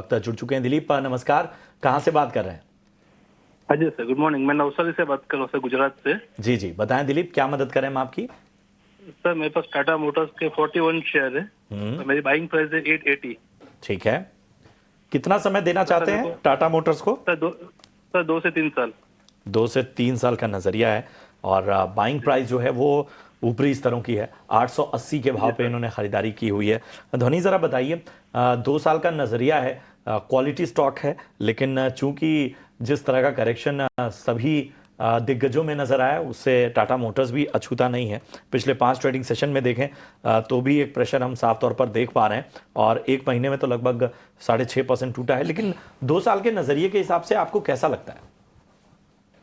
वक्त जुड़ चुके हैं। दिलीप नमस्कार, कहाँ से बात कर रहे हैं? हाँ जी सर, गुड मॉर्निंग। मैं नवसारी से बात कर रहा हूँ सर, गुजरात से। जी जी, बताएं दिलीप, क्या मदद करें हम आपकी? सर मेरे पास टाटा मोटर्स के 41 शेयर है। तो मेरी बाइंग प्राइस है 880। ठीक है, कितना समय देना तो सर चाहते मेरे हैं को टाटा मोटर्स को? सर 2 से 3 साल। 2 से 3 साल का नजरिया है और बाइंग जी प्राइस जो है वो ऊपरी स्तरों की है। 880 के जी भाव पे सर। इन्होंने खरीदारी की हुई है। ध्वनि जरा बताइए, 2 साल का नजरिया है, क्वालिटी स्टॉक है, लेकिन चूंकि जिस तरह का करेक्शन सभी दिग्गजों में नजर आया उससे टाटा मोटर्स भी अछूता नहीं है। पिछले 5 ट्रेडिंग सेशन में देखें तो भी एक प्रेशर हम साफ तौर पर देख पा रहे हैं और एक महीने में तो लगभग 6.5% टूटा है। लेकिन 2 साल के नजरिए के हिसाब से आपको कैसा लगता है?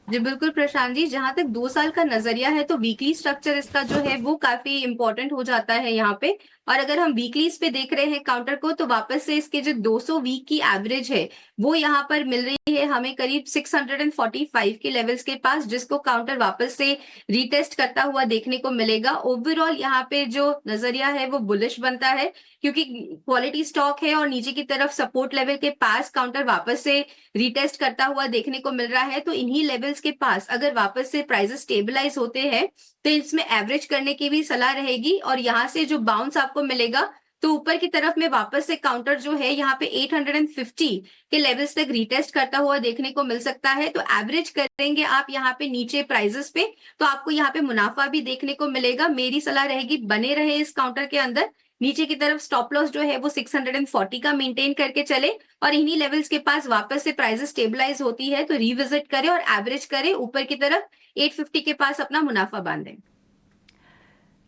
जी बिल्कुल प्रशांत जी, जहां तक 2 साल का नजरिया है तो वीकली स्ट्रक्चर इसका जो है वो काफी इंपॉर्टेंट हो जाता है यहाँ पे। और अगर हम वीकलीज पे देख रहे हैं काउंटर को, तो वापस से इसके जो 200 वीक की एवरेज है वो यहाँ पर मिल रही है हमें करीब 645 के लेवल्स के पास, जिसको काउंटर वापस से रीटेस्ट करता हुआ देखने को मिलेगा। ओवरऑल यहाँ पे जो नजरिया है वो बुलिश बनता है, क्योंकि क्वालिटी स्टॉक है और नीचे की तरफ सपोर्ट लेवल के पास काउंटर वापस से रीटेस्ट करता हुआ देखने को मिल रहा है। तो इन्हीं लेवल्स के पास अगर वापस से प्राइसेस स्टेबलाइज होते हैं तो इसमें एवरेज करने की भी सलाह रहेगी। और यहाँ से जो बाउंस आपको मिलेगा तो ऊपर की तरफ में वापस से काउंटर जो है यहाँ पे 850 के लेवल्स तक रीटेस्ट करता हुआ देखने को मिल सकता है। तो एवरेज करेंगे आप यहाँ पे नीचे प्राइसेस पे तो आपको यहाँ पे मुनाफा भी देखने को मिलेगा। मेरी सलाह रहेगी बने रहे इस काउंटर के अंदर, नीचे की तरफ स्टॉप लॉस जो है वो 640 का मेंटेन करके चले और इन्हीं लेवल्स के पास वापस से प्राइसेस स्टेबलाइज होती है तो रिविजिट करें और एवरेज करें ऊपर की तरफ 850 के पास अपना मुनाफा बांधें।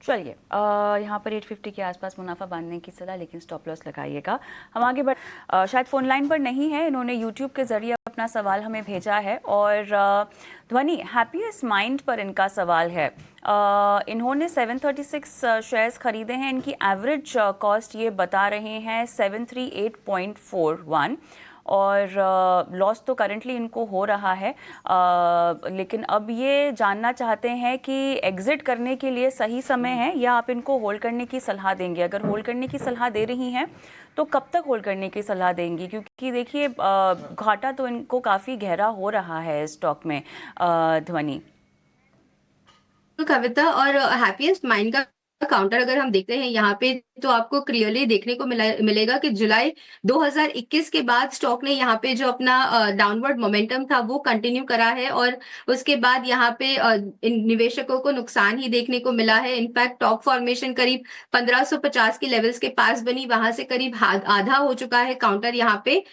चलिए, यहाँ पर 850 के आसपास मुनाफा बांधने की सलाह, लेकिन स्टॉप लॉस लगाइएगा। हम आगे बढ़ शायद फ़ोन लाइन पर नहीं है, इन्होंने यूट्यूब के ज़रिए अपना सवाल हमें भेजा है और ध्वनि हैप्पीएस्ट माइंड पर इनका सवाल है। इन्होंने 736 शेयर्स खरीदे हैं, इनकी एवरेज कॉस्ट ये बता रहे हैं 738.41 और लॉस तो करंटली इनको हो रहा है, लेकिन अब ये जानना चाहते हैं कि एग्जिट करने के लिए सही समय है या आप इनको होल्ड करने की सलाह देंगे। अगर होल्ड करने की सलाह दे रही हैं तो कब तक होल्ड करने की सलाह देंगी, क्योंकि देखिए घाटा तो इनको काफ़ी गहरा हो रहा है स्टॉक में। ध्वनि कविता और हैप्पीएस्ट माइंड का काउंटर अगर हम देखते हैं यहाँ पे तो आपको क्लियरली देखने को मिलेगा कि जुलाई 2021 के बाद स्टॉक ने यहाँ पे जो अपना डाउनवर्ड मोमेंटम था वो कंटिन्यू करा है और उसके बाद यहाँ पे इन निवेशकों को नुकसान ही देखने को मिला है। इनफैक्ट टॉप फॉर्मेशन करीब 1550 के लेवल्स के पास बनी, वहां से करीब आधा हो चुका है काउंटर। यहाँ पे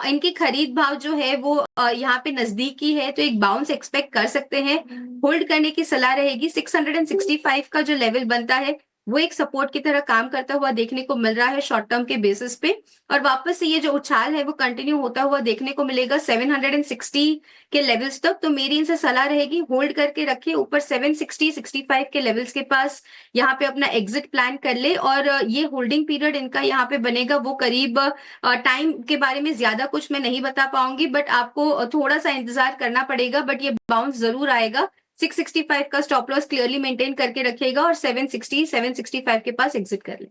इनकी खरीद भाव जो है वो यहाँ पे नजदीकी है तो एक बाउंस एक्सपेक्ट कर सकते हैं। होल्ड करने की सलाह रहेगी। 665 का जो लेवल बनता है वो एक सपोर्ट की तरह काम करता हुआ देखने को मिल रहा है शॉर्ट टर्म के बेसिस पे और वापस से ये जो उछाल है वो कंटिन्यू होता हुआ देखने को मिलेगा 760 के लेवल्स तक। तो मेरी इनसे सलाह रहेगी होल्ड करके रखिए, ऊपर 760-65 के लेवल्स के पास यहाँ पे अपना एग्जिट प्लान कर ले। और ये होल्डिंग पीरियड इनका यहाँ पे बनेगा वो करीब, टाइम के बारे में ज्यादा कुछ मैं नहीं बता पाऊंगी बट आपको थोड़ा सा इंतजार करना पड़ेगा, बट ये बाउंस जरूर आएगा। 665 का स्टॉप लॉस क्लियरली मेंटेन करके रखिएगा और 760-765 के पास एग्जिट कर ले।